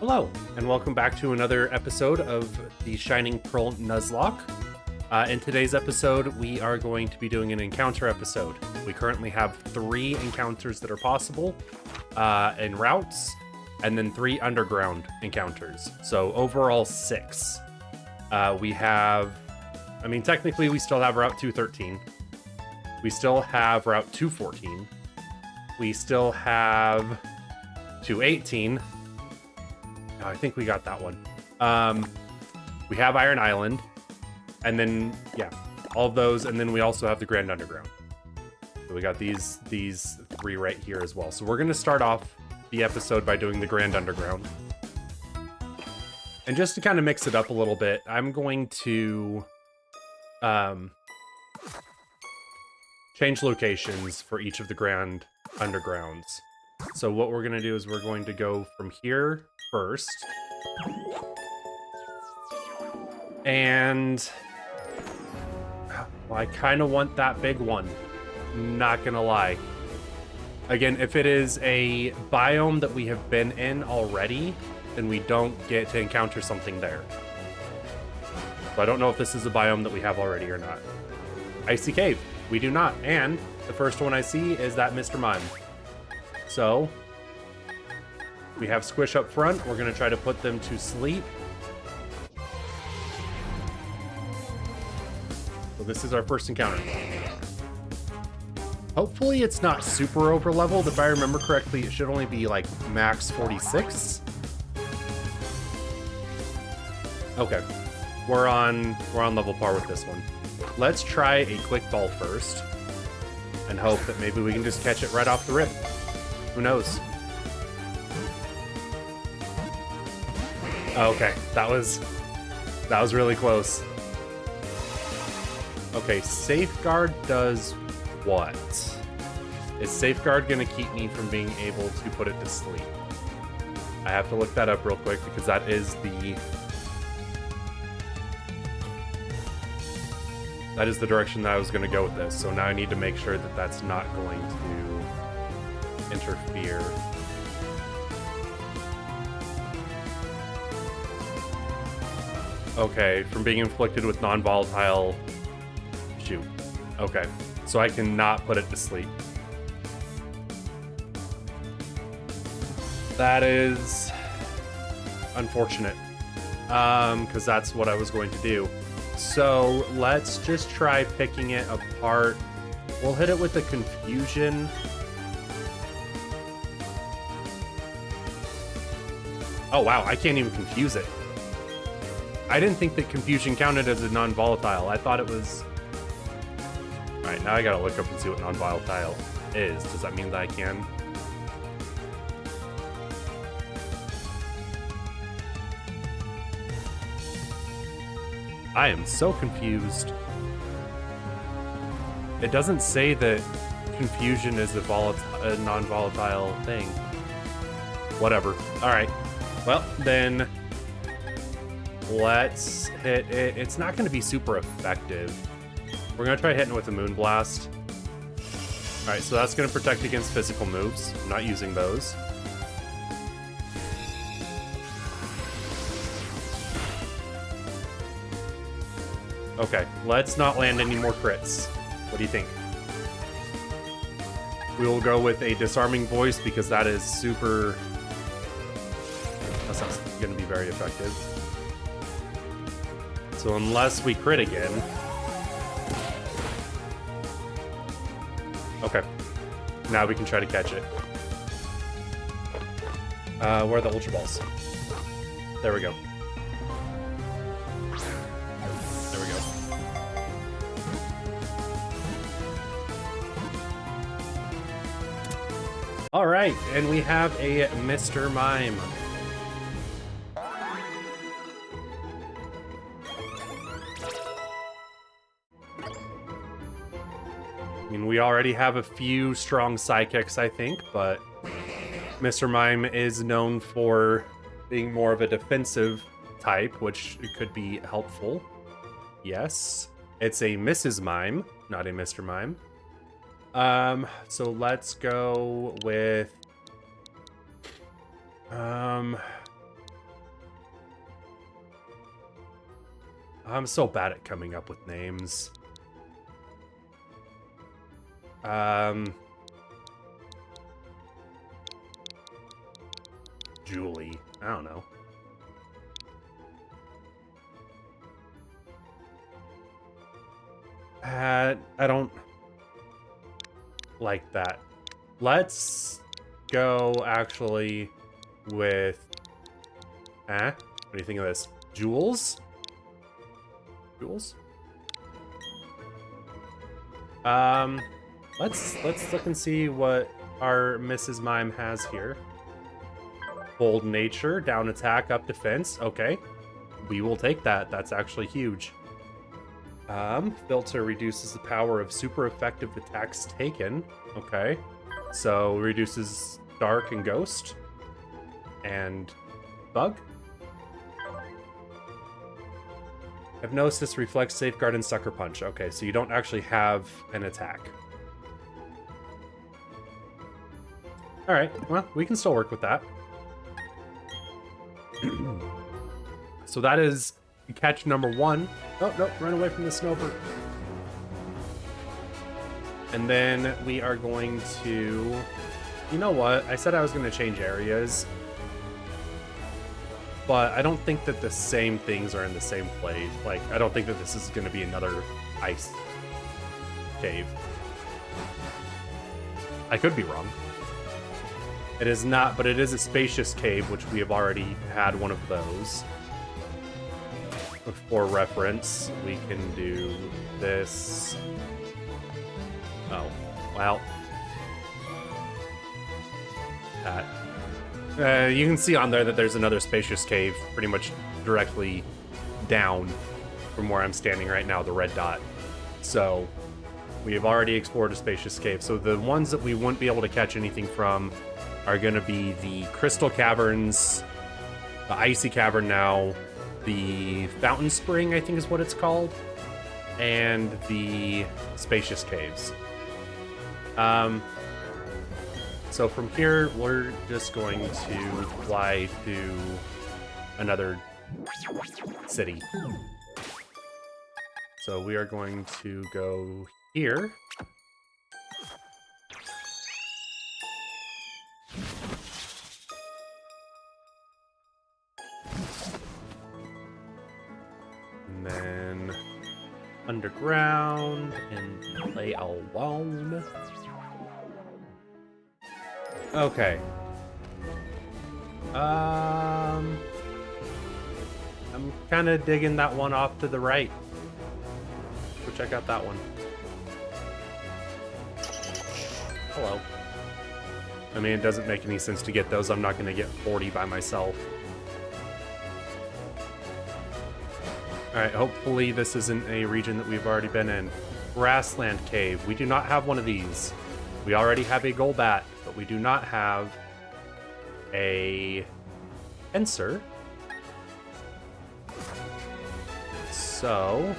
Hello, and welcome back to another episode of the Shining Pearl Nuzlocke. In today's episode, we are going to be doing an encounter episode. We currently have 3 encounters that are possible in routes, and then 3 underground encounters. So overall 6. We have, technically we still have Route 213. We still have Route 214. We still have 218. I think we got that one. We have Iron Island, and then all of those, and then we also have the Grand Underground. So we got these 3 right here as well. So we're gonna start off the episode by doing the Grand Underground. And just to kind of mix it up a little bit, I'm going to change locations for each of the Grand Undergrounds. So what we're gonna do is we're going to go from here first. And well, I kind of want that big one. Not gonna lie. Again, if it is a biome that we have been in already, then we don't get to encounter something there. So I don't know if this is a biome that we have already or not. Icy Cave. We do not. And the first one I see is that Mr. Mime. So we have Squish up front. We're going to try to put them to sleep. So this is our first encounter. Hopefully it's not super over leveled. If I remember correctly, it should only be like max 46. Okay. We're on level par with this one. Let's try a quick ball first and hope that maybe we can just catch it right off the rip. Who knows? Okay, that was really close. Okay, Safeguard does what? Is Safeguard gonna keep me from being able to put it to sleep? I have to look that up real quick because that is the direction that I was gonna go with this. So now I need to make sure that that's not going to interfere. Okay, from being inflicted with non-volatile. Shoot. Okay, so I cannot put it to sleep. That is unfortunate, because that's what I was going to do. So let's just try picking it apart. We'll hit it with the confusion. Oh wow, I can't even confuse it. I didn't think that confusion counted as a non-volatile. I thought it was... Alright, now I gotta look up and see what non-volatile is. Does that mean that I can? I am so confused. It doesn't say that confusion is a non-volatile thing. Whatever. Alright. Well, then... let's hit it. It's not going to be super effective. We're going to try hitting it with a Moonblast. Alright, so that's going to protect against physical moves. I'm not using those. Okay, let's not land any more crits. What do you think? We will go with a Disarming Voice because that is super... that's not going to be very effective. So unless we crit again... Okay. Now we can try to catch it. Where are the Ultra Balls? There we go. There we go. Alright, and we have a Mr. Mime. We already have a few strong psychics, I think, but Mr. Mime is known for being more of a defensive type, which could be helpful. Yes. It's a Mrs. Mime, not a Mr. Mime. So let's go with I'm so bad at coming up with names. Julie. I don't know. I don't like that. Let's go actually with... What do you think of this? Jules? Jules? Let's look and see what our Mrs. Mime has here. Bold nature, down attack, up defense. Okay. We will take that. That's actually huge. Filter reduces the power of super effective attacks taken. Okay. So reduces dark and ghost. And bug. Hypnosis, reflex, safeguard, and sucker punch. Okay, so you don't actually have an attack. Alright, well, we can still work with that. So that is catch number 1. Oh, no, run away from the snowbird. And then we are going to... You know what? I said I was going to change areas. But I don't think that the same things are in the same place. Like, I don't think that this is going to be another ice cave. I could be wrong. It is not, but it is a spacious cave, which we have already had one of those. For reference, we can do this. Oh, well. That. You can see on there that there's another spacious cave pretty much directly down from where I'm standing right now, the red dot. So we have already explored a spacious cave. So the ones that we wouldn't be able to catch anything from are going to be the crystal caverns, the icy cavern now, the fountain spring, I think is what it's called, and the spacious caves. So from here, we're just going to fly to another city. So we are going to go here. And then underground and play alone. Okay. I'm kind of digging that one off to the right. Go check out that one. Hello. I mean, it doesn't make any sense to get those. I'm not going to get 40 by myself. Alright, hopefully this isn't a region that we've already been in. Grassland Cave. We do not have one of these. We already have a Golbat, but we do not have a Pinsir. So...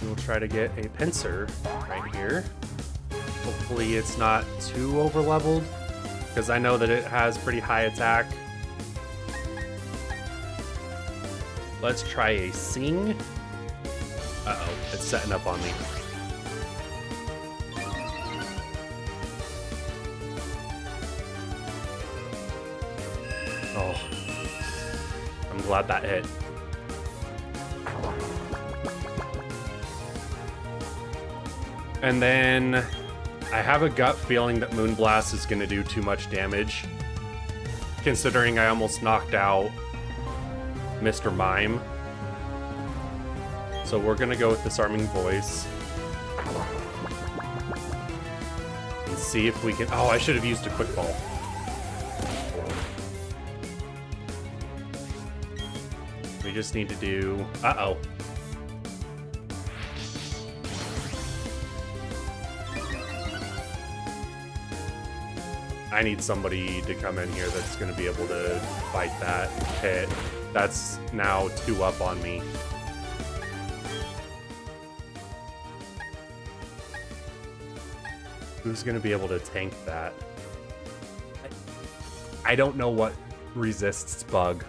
we'll try to get a Pinsir right here. Hopefully it's not too overleveled, because I know that it has pretty high attack. Let's try a Sing. Uh-oh, it's setting up on me. Oh, I'm glad that hit. And then I have a gut feeling that Moonblast is going to do too much damage, considering I almost knocked out Mr. Mime. So we're going to go with Disarming Voice. And see if we can... Oh, I should have used a Quick Ball. We just need to do... Uh-oh. I need somebody to come in here that's going to be able to fight that hit. That's now 2 up on me. Who's going to be able to tank that? I don't know what resists bug.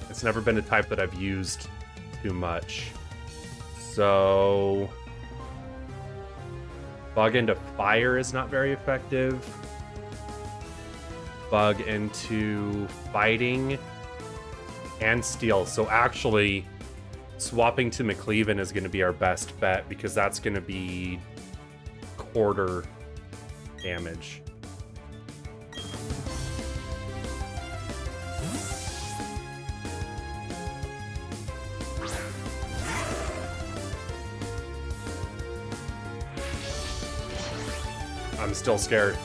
It's never been a type that I've used too much. So bug into fire is not very effective. Bug into fighting and steel. So actually swapping to McCleaven is going to be our best bet because that's going to be quarter damage. I'm still scared.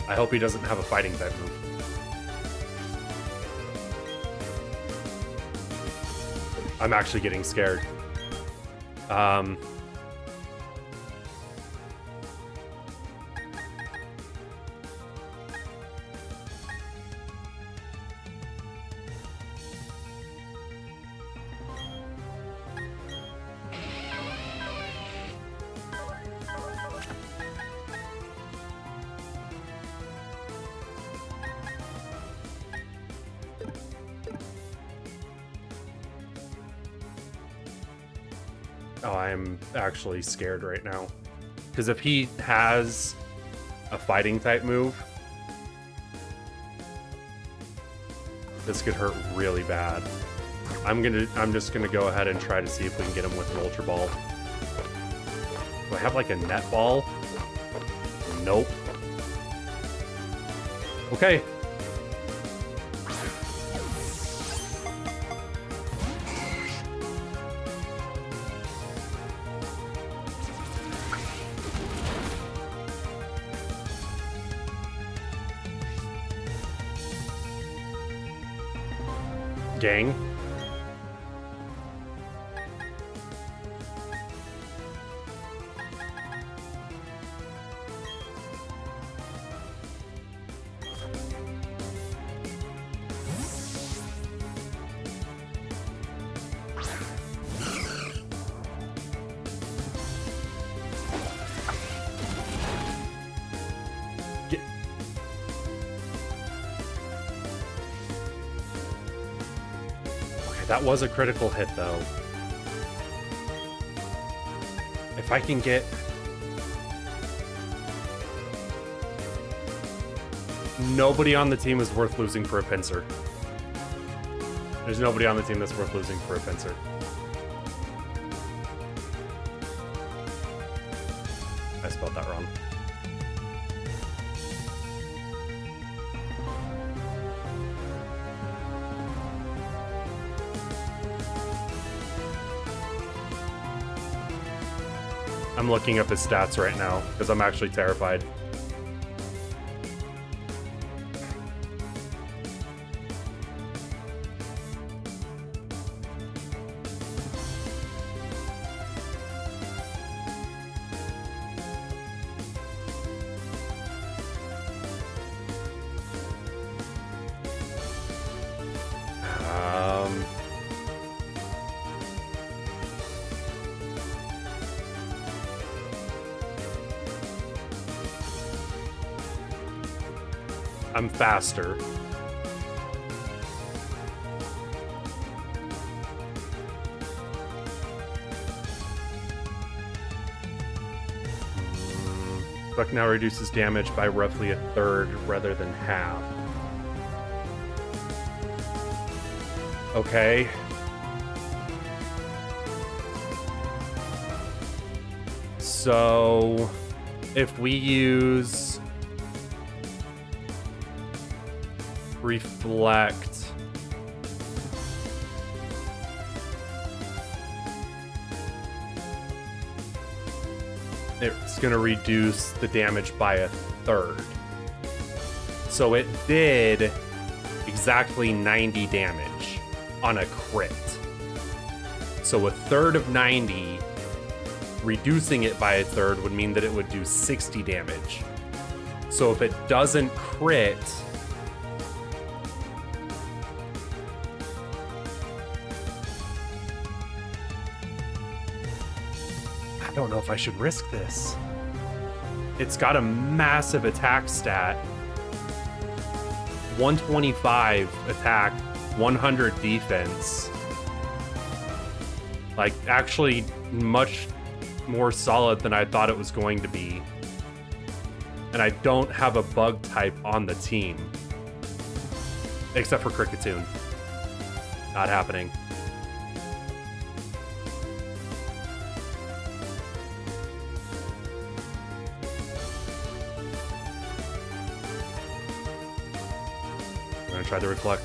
I hope he doesn't have a fighting type move. I'm actually getting scared. Oh, I'm actually scared right now. Because if he has a fighting type move, this could hurt really bad. I'm just gonna go ahead and try to see if we can get him with an Ultra Ball. Do I have like a net ball? Nope. Okay. Gang. That was a critical hit, though. If I can get... Nobody on the team is worth losing for a pincer. There's nobody on the team that's worth losing for a pincer. I spelled that wrong. I'm looking up his stats right now because I'm actually terrified. I'm faster. Buck now reduces damage by roughly a third rather than half. Okay. So if we use reflect, it's going to reduce the damage by a third. So it did exactly 90 damage on a crit. So a third of 90, reducing it by a third would mean that it would do 60 damage. So if it doesn't crit, don't know if I should risk this. It's got a massive attack stat. 125 attack, 100 defense. Like, actually much more solid than I thought it was going to be. And I don't have a bug type on the team. Except for Cricketoon. Not happening. I'm gonna try to reflect.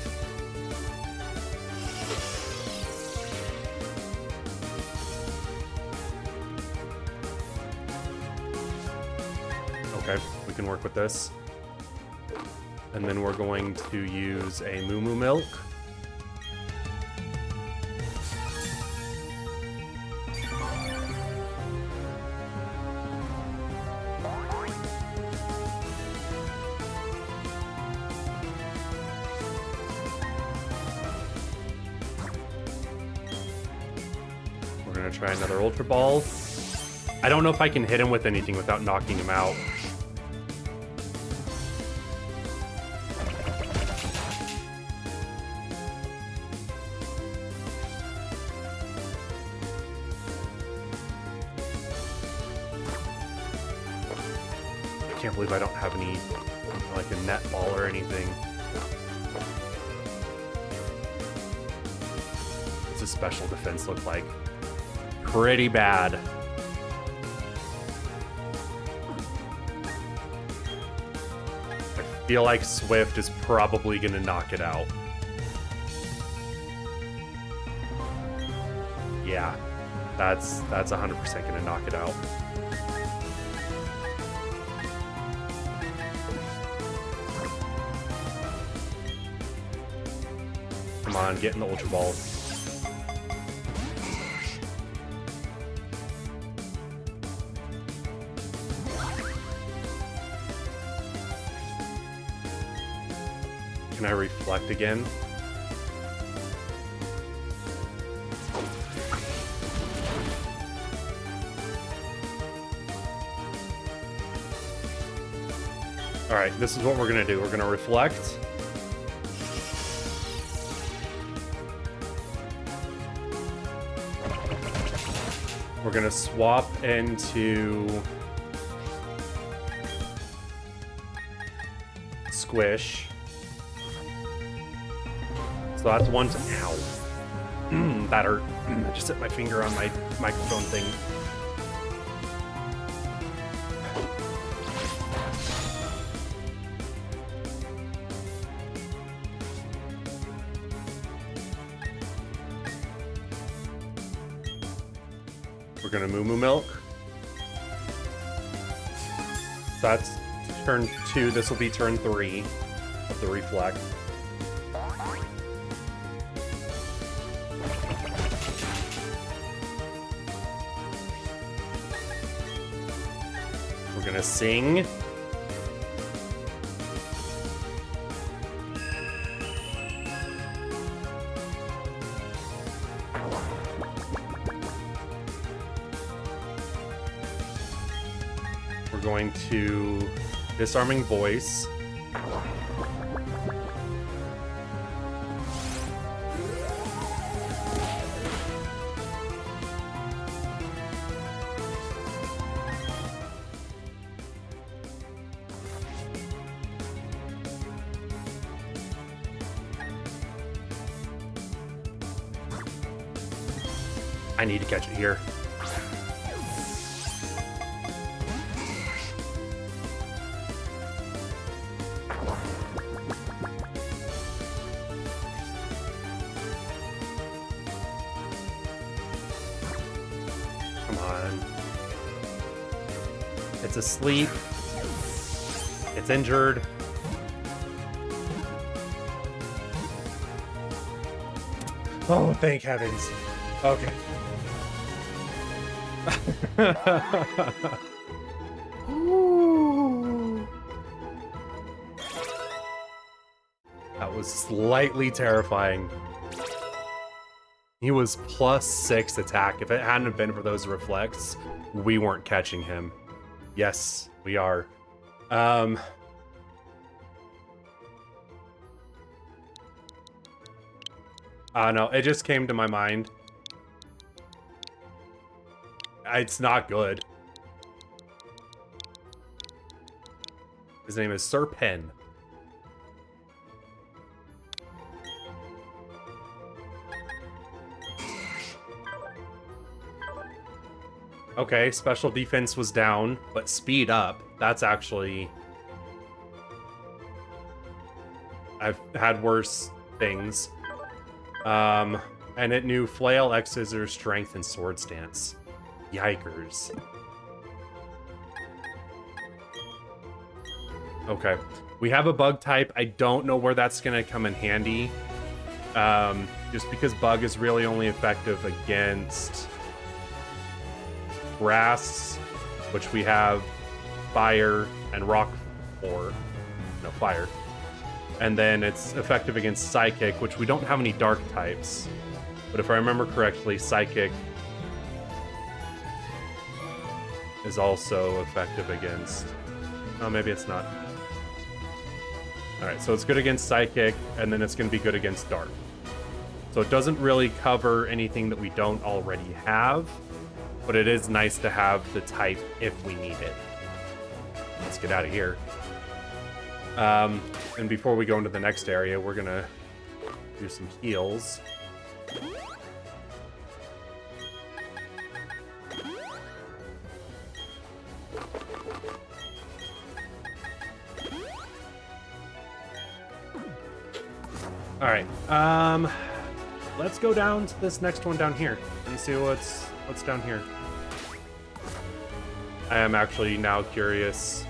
Okay, we can work with this. And then we're going to use a Moo Moo Milk. We're gonna try another Ultra Ball. I don't know if I can hit him with anything without knocking him out. I can't believe I don't have any, like, a net ball or anything. What's his special defense look like? Pretty bad. I feel like Swift is probably gonna knock it out. Yeah, that's 100% gonna knock it out. Come on, get in the Ultra Ball. Can I reflect again? All right, this is what we're gonna do. We're gonna reflect. We're gonna swap into Squish. So that's one to... Ow. That hurt. I just hit my finger on my microphone thing. We're gonna Moo Moo Milk. So that's turn 2. This will be turn 3 of the reflect. We're gonna sing. We're going to Disarming Voice. I need to catch it here. Come on. It's asleep. It's injured. Oh, thank heavens. Okay. Ooh. That was slightly terrifying. He was +6 attack. If it hadn't been for those reflects, we weren't catching him. Yes, we are. No, it just came to my mind. It's not good. His name is Sir Pen. Okay, special defense was down, but speed up. That's actually... I've had worse things. And it knew Flail, X Scissors, Strength, and Sword Stance. Yikers. Okay. We have a bug type. I don't know where that's going to come in handy. Just because bug is really only effective against grass, which we have fire and rock for. No, fire. And then it's effective against psychic, which we don't have any dark types. But if I remember correctly, psychic is also effective against... Oh, maybe it's not. Alright, so it's good against psychic, and then it's going to be good against dark. So it doesn't really cover anything that we don't already have, but it is nice to have the type if we need it. Let's get out of here. And before we go into the next area, we're going to do some heals. Alright, let's go down to this next one down here and see what's down here. I am actually now curious.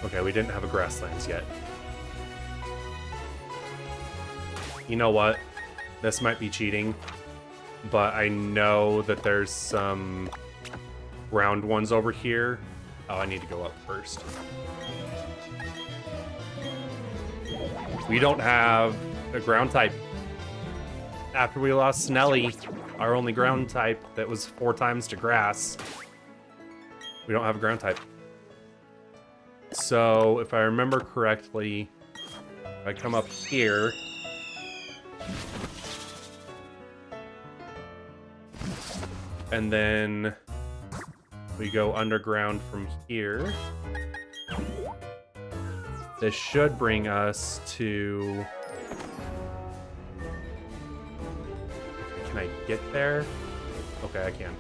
Okay, we didn't have a grasslands yet. You know what? This might be cheating, but I know that there's some ground ones over here. Oh, I need to go up first. We don't have a ground type. After we lost Snelly, our only ground type that was 4 times to grass, we don't have a ground type. So, if I remember correctly, if I come up here, and then we go underground from here, this should bring us to... Can I get there? Okay, I can.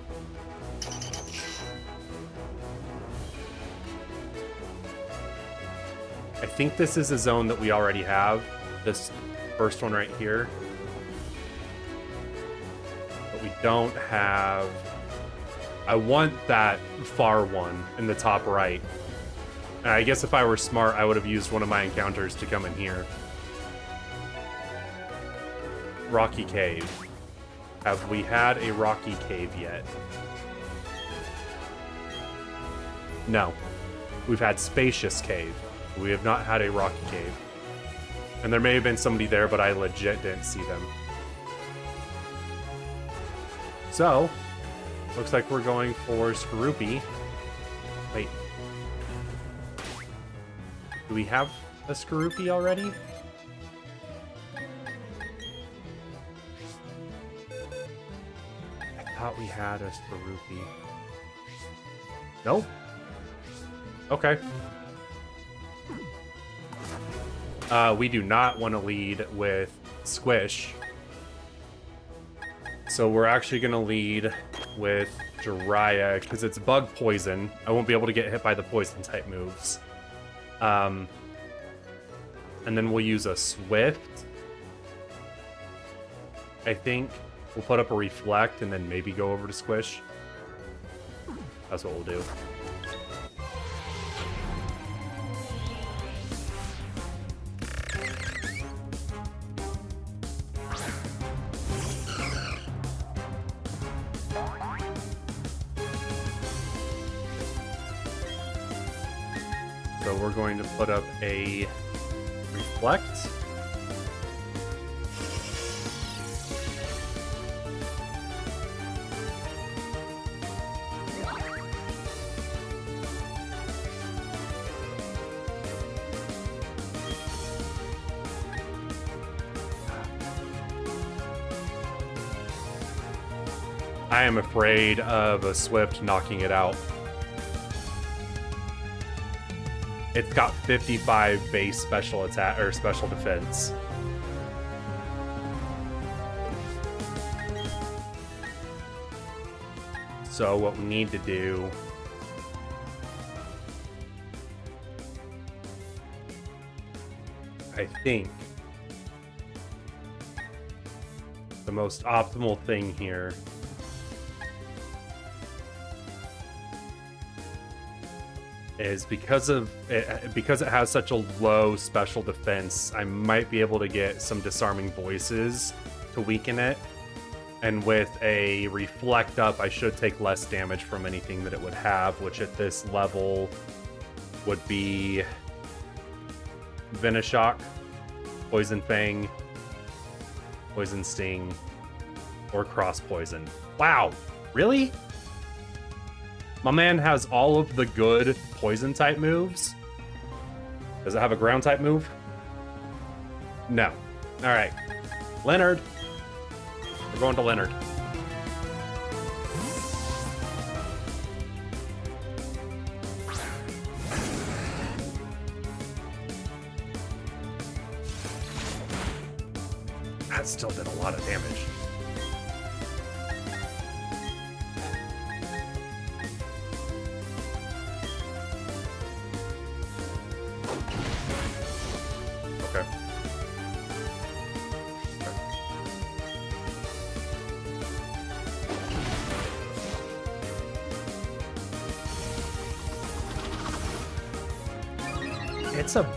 I think this is a zone that we already have. This first one right here. But we don't have... I want that far one in the top right. And I guess if I were smart, I would have used one of my encounters to come in here. Rocky Cave. Have we had a Rocky Cave yet? No. We've had Spacious Cave. We have not had a Rocky Cave. And there may have been somebody there, but I legit didn't see them. So, looks like we're going for Skorupi. Wait. Do we have a Skorupi already? I thought we had a Skorupi. Nope. Okay. We do not want to lead with Squish. So we're actually going to lead with Jiraiya, because it's bug poison. I won't be able to get hit by the poison type moves. And then we'll use a Swift. I think we'll put up a Reflect and then maybe go over to Squish. That's what we'll do. So we're going to put up a Reflect. I am afraid of a Swift knocking it out. It's got 55 base special attack or special defense. So what we need to do I think the most optimal thing here is because it has such a low special defense, I might be able to get some disarming voices to weaken it. And with a reflect up, I should take less damage from anything that it would have, which at this level would be Venoshock, Poison Fang, Poison Sting, or Cross Poison. Wow, really? My man has all of the good poison type moves. Does it have a ground type move? No. All right, Leonard. We're going to Leonard. That still did a lot of damage. Okay. It's a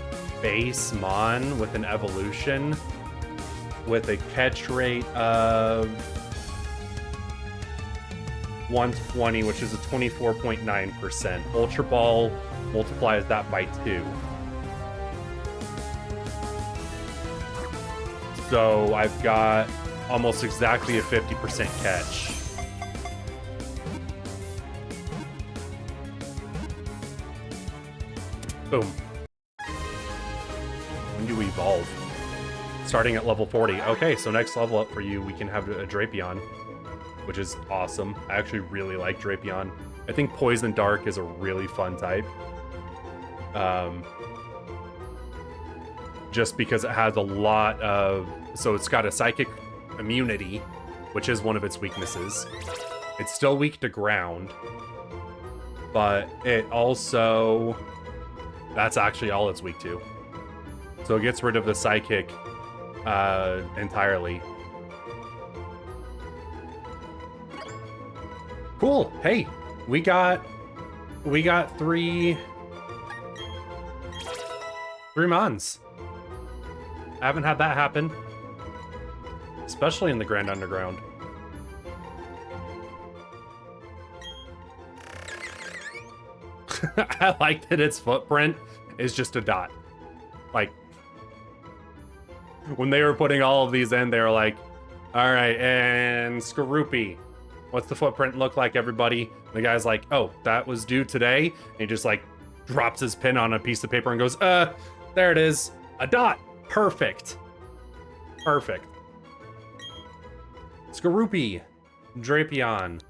base Mon with an evolution with a catch rate of 120, which is a 24.9%. Ultra Ball multiplies that by 2. So I've got almost exactly a 50% catch. Boom. When do we evolve? Starting at level 40. Okay, so next level up for you, we can have a Drapion, which is awesome. I actually really like Drapion. I think Poison Dark is a really fun type. Just because it has a lot of... So it's got a Psychic immunity, which is one of its weaknesses. It's still weak to ground, but it also... That's actually all it's weak to. So it gets rid of the Psychic entirely. Cool. Hey, we got three Mons. I haven't had that happen, especially in the Grand Underground. I like that its footprint is just a dot. Like, when they were putting all of these in, they were like, all right, and Skorupi, what's the footprint look like, everybody? And the guy's like, oh, that was due today. And he just like drops his pin on a piece of paper and goes, there it is, a dot. Perfect. Perfect. Skorupi, Drapion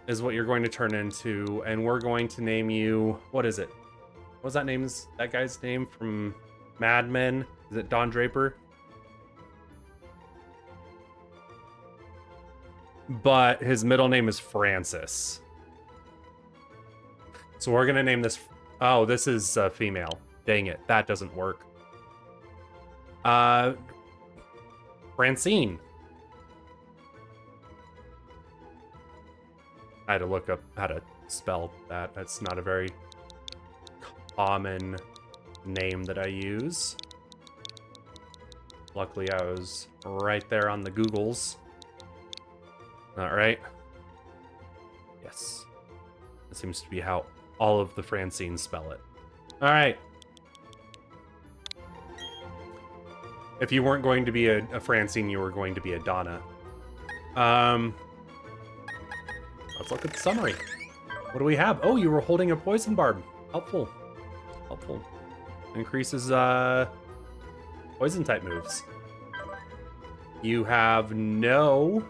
is what you're going to turn into, and we're going to name you, what is it? What's that name's that guy's name from Mad Men? Is it Don Draper? But his middle name is Francis. So we're gonna name this, oh, this is female. Dang it, that doesn't work. Francine. I had to look up how to spell that. That's not a very common name that I use. Luckily, I was right there on the Googles. All right. Yes. That seems to be how all of the Francines spell it. All right. If you weren't going to be a Francine, you were going to be a Donna. Let's look at the summary. What do we have? Oh, you were holding a poison barb. Helpful. Helpful. Increases poison type moves. You have no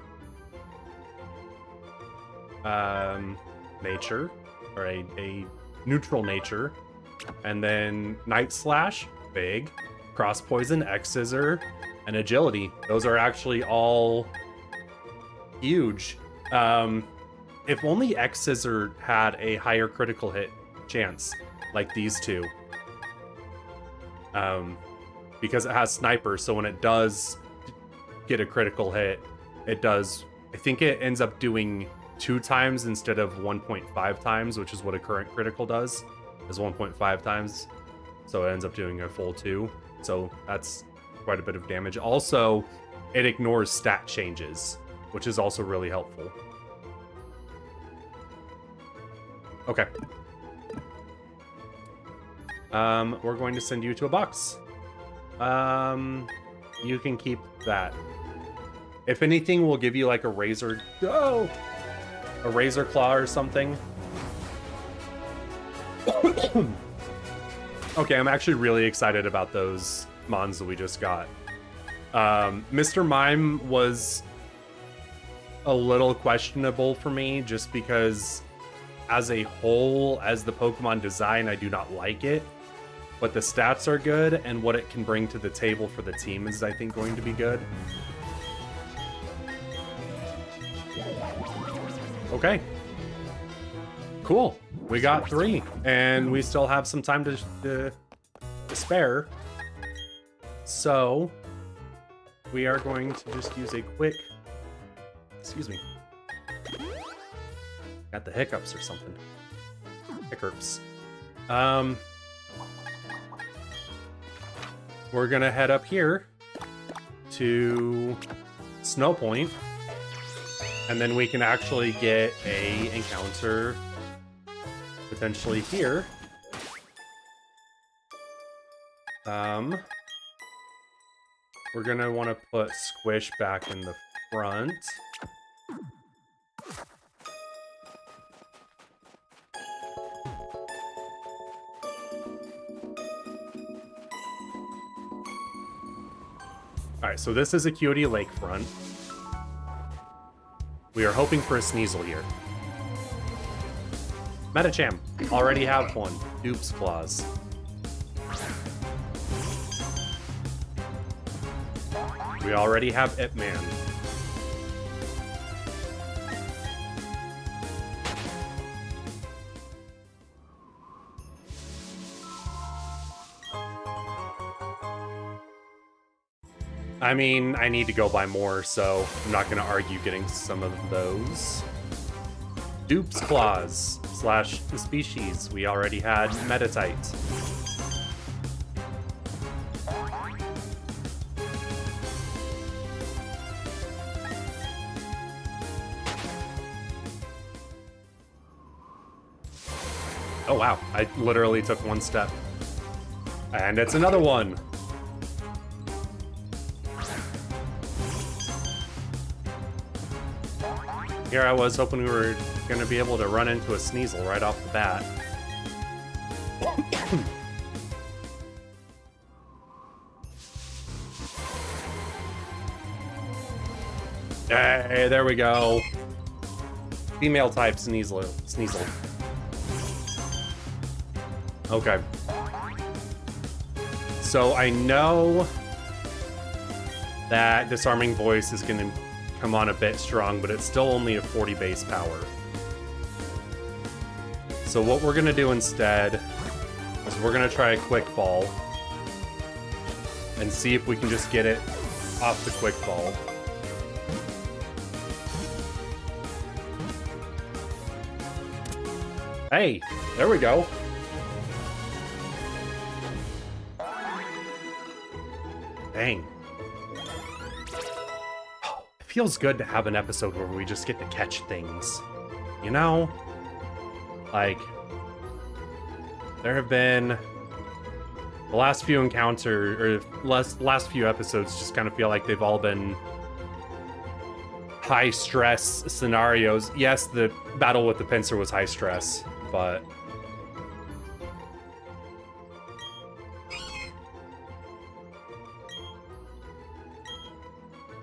nature, or a neutral nature, and then Night Slash, big, Cross Poison, X Scissor, and Agility. Those are actually all huge. If only X Scissor had a higher critical hit chance, like these two. Because it has Sniper, so when it does get a critical hit, it does, I think it ends up doing 2 times instead of 1.5 times, which is what a current critical does, is 1.5 times. So it ends up doing a full 2. So that's quite a bit of damage. Also, it ignores stat changes, which is also really helpful. Okay. We're going to send you to a box. You can keep that. If anything, we'll give you like a razor. Oh! A razor claw or something. Okay, I'm actually really excited about those mons that we just got. Mr. Mime was a little questionable for me just because as a whole, as the Pokemon design, I do not like it. But the stats are good, and what it can bring to the table for the team is, I think, going to be good. Okay. Cool. We got 3, and we still have some time to spare. So, we are going to just use a quick... Excuse me. Got the hiccups or something. Hiccups. We're gonna head up here to Snow Point, and then we can actually get a encounter potentially here. We're gonna want to put Squish back in the front. Alright, so this is Acuity Lakefront. We are hoping for a Sneasel here. Metacham. Already have one. Dupes Claws. We already have Ip-Man. I mean, I need to go buy more, so I'm not going to argue getting some of those. Dupes Claws slash Species. We already had Metatite. Oh wow, I literally took one step. And it's another one. Here I was hoping we were going to be able to run into a Sneasel right off the bat. Hey, there we go. Female type Sneasel. Okay. So I know that Disarming Voice is going to come on a bit strong, but it's still only a 40 base power. So what we're going to do instead is we're going to try a Quick Ball and see if we can just get it off the Quick Ball. Hey, there we go. Dang. It feels good to have an episode where we just get to catch things. You know? Like, there have been the last few last few episodes just kind of feel like they've all been high stress scenarios. Yes, the battle with the pincer was high stress, but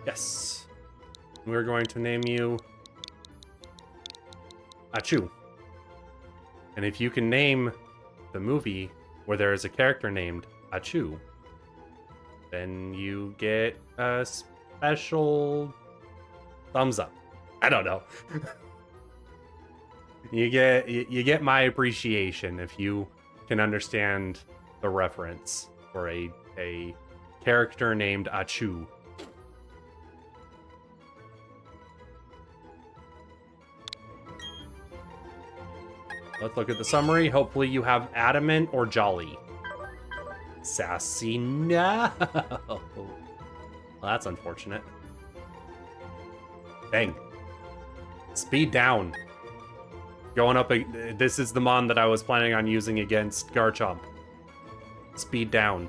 yes. We're going to name you Achoo. And if you can name the movie where there is a character named Achoo, then you get a special thumbs up. I don't know. you get my appreciation if you can understand the reference for a character named Achoo. Let's look at the summary. Hopefully you have adamant or jolly. Sassy, no. Well, that's unfortunate. Dang. Speed down. Going up, this is the mon that I was planning on using against Garchomp. Speed down.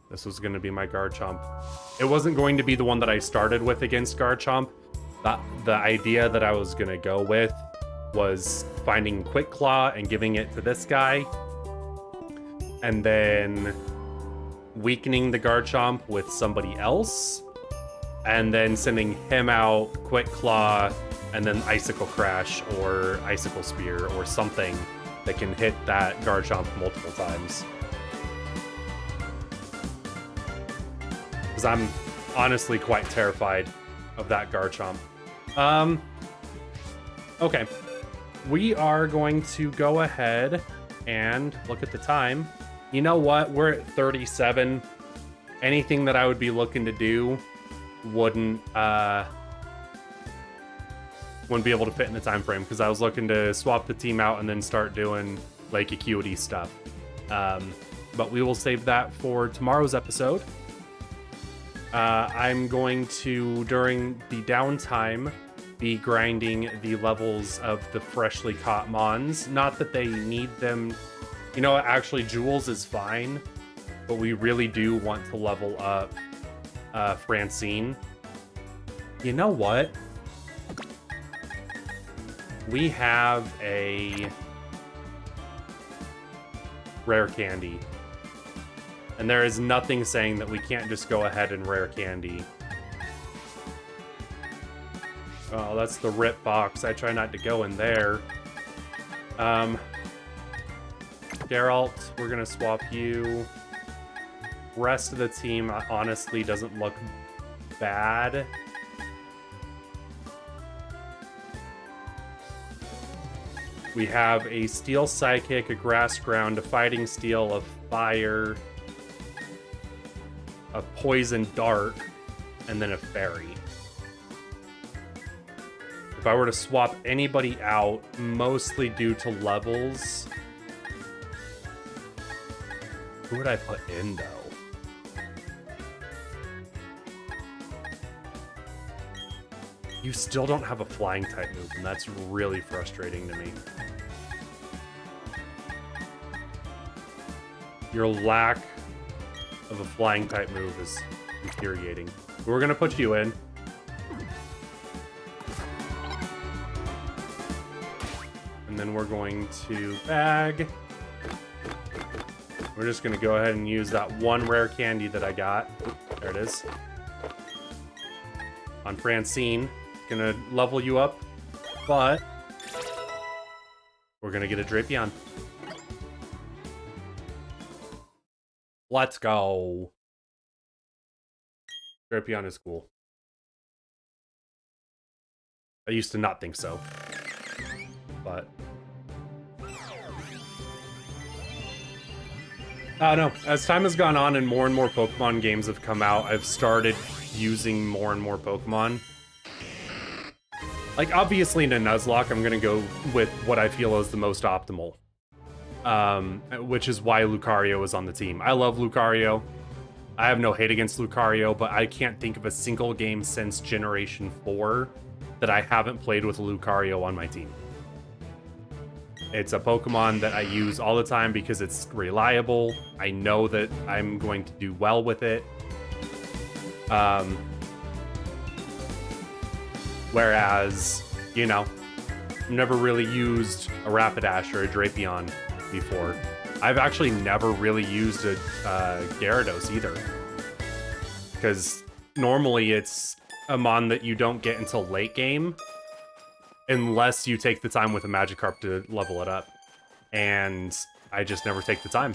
This was going to be my Garchomp. It wasn't going to be the one that I started with against Garchomp. The idea that I was going to go with was finding Quick Claw and giving it to this guy. And then weakening the Garchomp with somebody else. And then sending him out, Quick Claw, and then Icicle Crash or Icicle Spear or something that can hit that Garchomp multiple times. Because I'm honestly quite terrified of that Garchomp. Okay. We are going to go ahead and look at the time. You know what? We're at 37. Anything that I would be looking to do wouldn't be able to fit in the time frame because I was looking to swap the team out and then start doing Lake Acuity stuff. But we will save that for tomorrow's episode. I'm going to, during the downtime, be grinding the levels of the freshly caught mons. Not that they need them. You know, actually, Jules is fine, but we really do want to level up Francine. You know what? We have a rare candy. And there is nothing saying that we can't just go ahead and rare candy. Oh, that's the rip box. I try not to go in there. Geralt, we're gonna swap you. Rest of the team honestly doesn't look bad. We have a Steel Psychic, a Grass Ground, a Fighting Steel, a Fire, a Poison Dark, and then a Fairy. If I were to swap anybody out, mostly due to levels, who would I put in, though? You still don't have a flying type move, and that's really frustrating to me. Your lack of a flying type move is infuriating. We're gonna put you in. And then we're going to bag. We're just gonna go ahead and use that one rare candy that I got. Oop, there it is. On Francine. Gonna level you up, but we're gonna get a Drapion. Let's go. Drapion is cool. I used to not think so, but I don't know. As time has gone on and more Pokemon games have come out, I've started using more and more Pokemon. Like, obviously in a Nuzlocke, I'm going to go with what I feel is the most optimal. Which is why Lucario is on the team. I love Lucario. I have no hate against Lucario, but I can't think of a single game since Generation 4 that I haven't played with Lucario on my team. It's a Pokemon that I use all the time because it's reliable. I know that I'm going to do well with it. Whereas, you know, never really used a Rapidash or a Drapion before. I've actually never really used a Gyarados either. Because normally it's a mon that you don't get until late game. Unless you take the time with a Magikarp to level it up. And I just never take the time.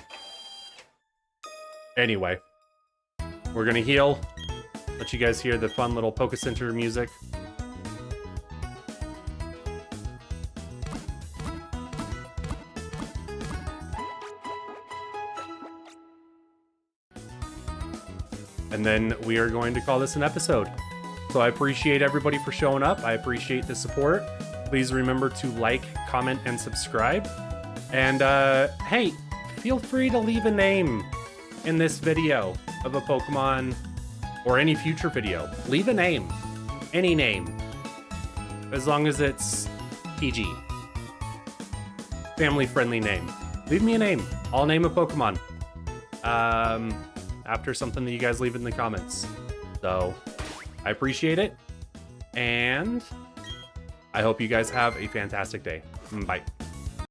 Anyway. We're gonna heal. Let you guys hear the fun little Poké Center music. And then we are going to call this an episode. So I appreciate everybody for showing up. I appreciate the support. Please remember to like, comment, and subscribe. And hey, feel free to leave a name in this video of a Pokemon or any future video. Leave a name. Any name. As long as it's PG. Family-friendly name. Leave me a name. I'll name a Pokemon. After something that you guys leave in the comments. So, I appreciate it. And I hope you guys have a fantastic day. Bye.